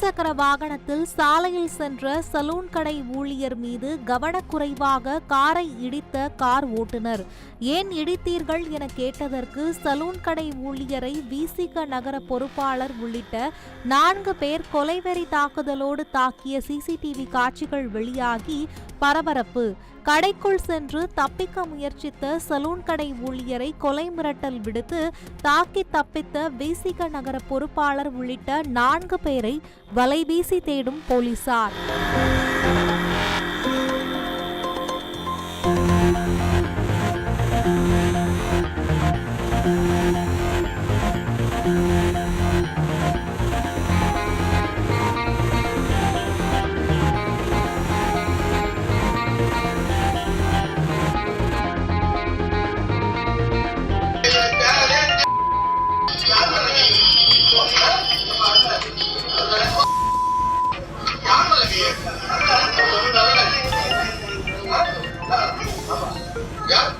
சக்கர வாகனத்தில் சாலையில் சென்ற சலூன் கடை ஊழியர் மீது கவனக்குறைவாக காரை இடித்த கார் ஓட்டுநர். ஏன் இடித்தீர்கள் என கேட்டதற்கு சலூன் கடை ஊழியரை விசிக நகர பொறுப்பாளர் உள்ளிட்ட 4 பேர் கொலைவெறி தாக்குதலோடு தாக்கிய சிசிடிவி காட்சிகள் வெளியாகி பரபரப்பு. கடைக்குள் சென்று தப்பிக்க முயற்சித்த சலூன் கடை ஊழியரை கொலை மிரட்டல் விடுத்து தாக்கி தப்பித்த விசிக நகர பொறுப்பாளர் உள்ளிட்ட 4 பேரை வலைவீசி தேடும் போலீசார். Yeah.